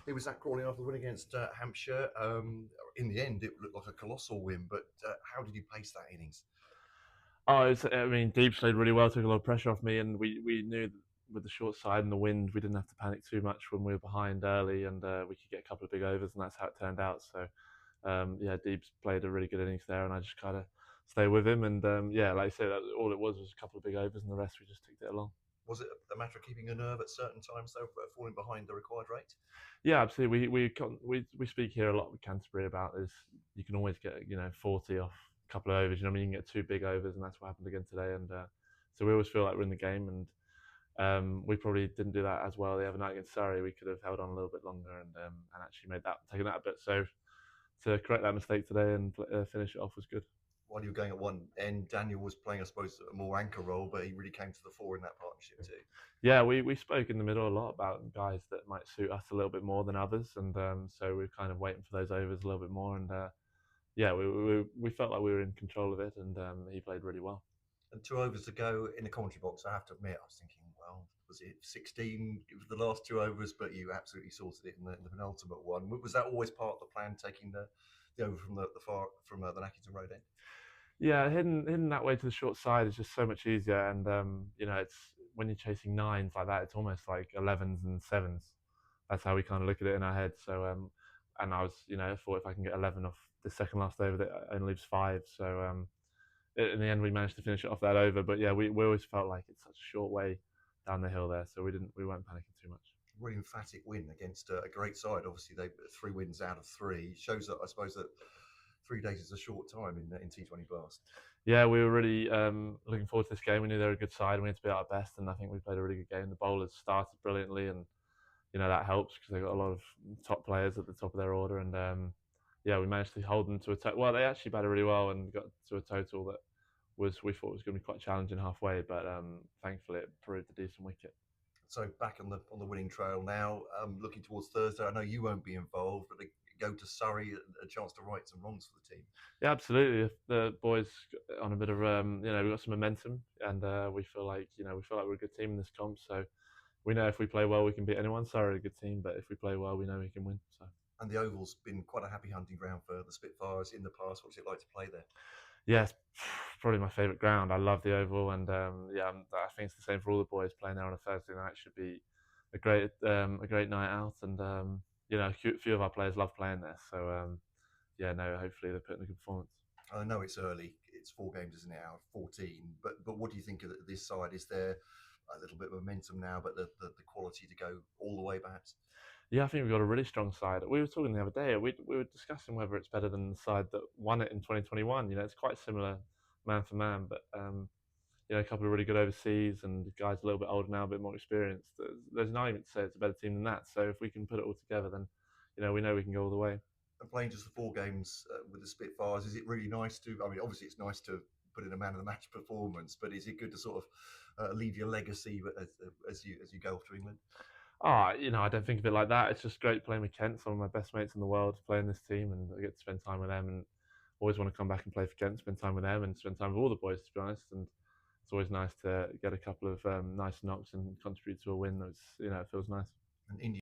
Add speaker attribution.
Speaker 1: It was Zak Crawley after the win against Hampshire. In the end, it looked like a colossal win, but how did you pace that innings?
Speaker 2: Oh, I mean, Deeps played really well, took a lot of pressure off me, and we knew that with the short side and the wind, we didn't have to panic too much when we were behind early, and we could get a couple of big overs, and that's how it turned out. So, yeah, Deeps played a really good innings there, and I just kind of stay with him, and yeah, like I said, all it was a couple of big overs, and the rest we just ticked it along.
Speaker 1: Was it a matter of keeping a nerve at certain times, though, falling behind the required rate?
Speaker 2: Yeah, absolutely. We speak here a lot with Canterbury about this. You can always get 40 off a couple of overs. You know, what I mean, you can get two big overs, and that's what happened again today. And so we always feel like we're in the game, and we probably didn't do that as well the other night against Surrey. We could have held on a little bit longer and actually taken that a bit. So to correct that mistake today and finish it off was good.
Speaker 1: While you were going at one end, Daniel was playing, I suppose, a more anchor role, but he really came to the fore in that partnership too.
Speaker 2: Yeah, we spoke in the middle a lot about guys that might suit us a little bit more than others, and so we're kind of waiting for those overs a little bit more. And yeah, we felt like we were in control of it, and he played really well.
Speaker 1: And 2 overs to go in the commentary box, I have to admit, I was thinking, well, was it 16? It was the last 2 overs, but you absolutely sorted it in the penultimate one. Was that always part of the plan, taking the over from the far from the Nackington Road end?
Speaker 2: Yeah, hitting that way to the short side is just so much easier, and it's when you're chasing nines like that, it's almost like 11s and sevens. That's how we kind of look at it in our head. So, and I was, thought if I can get 11 off the second last over, that only leaves five. So, in the end, we managed to finish it off that over. But yeah, we always felt like it's such a short way down the hill there, so we weren't panicking too much.
Speaker 1: Really emphatic win against a great side. Obviously, they 3 wins out of three shows that I suppose that 3 days is a short time in T20 Blast.
Speaker 2: Yeah, we were really looking forward to this game. We knew they were a good side, and we had to be at our best. And I think we played a really good game. The bowlers started brilliantly, and that helps because they got a lot of top players at the top of their order. And yeah, we managed to hold them to well, they actually batted really well and got to a total that we thought was going to be quite challenging halfway, but thankfully it proved a decent wicket.
Speaker 1: So back on the winning trail now. Looking towards Thursday, I know you won't be involved, but they go to Surrey, a chance to right some wrongs for the team.
Speaker 2: Yeah, absolutely. If the boys on a bit of we've got some momentum, and we feel like we're a good team in this comp. So we know if we play well, we can beat anyone. Sorry, a good team, but if we play well, we know we can win. So
Speaker 1: And the Oval's been quite a happy hunting ground for the Spitfires in the past. What's it like to play there?
Speaker 2: yeah, it's probably my favourite ground. I love the Oval, and yeah, I think it's the same for all the boys playing there on a Thursday night. Should be a great night out, and a few of our players love playing there. So yeah, no, hopefully they're putting a good performance.
Speaker 1: I know it's early. It's 4 games, isn't it? Out of 14. But what do you think of this side? Is there a little bit of momentum now, but the quality to go all the way, perhaps?
Speaker 2: Yeah, I think we've got a really strong side. We were talking the other day. We were discussing whether it's better than the side that won it in 2021. It's quite similar man for man, but a couple of really good overseas and guys a little bit older now, a bit more experienced. There's an argument to say it's a better team than that. So if we can put it all together, then we know we can go all the way.
Speaker 1: And playing just the 4 games with the Spitfires, is it really nice to? I mean, obviously it's nice to put in a man of the match performance, but is it good to sort of leave your legacy as you go off to England?
Speaker 2: I don't think of it like that. It's just great playing with Kent, some of my best mates in the world, playing this team, and I get to spend time with them. And always want to come back and play for Kent, spend time with them, and spend time with all the boys, to be honest. And it's always nice to get a couple of nice knocks and contribute to a win. It feels nice.
Speaker 1: And India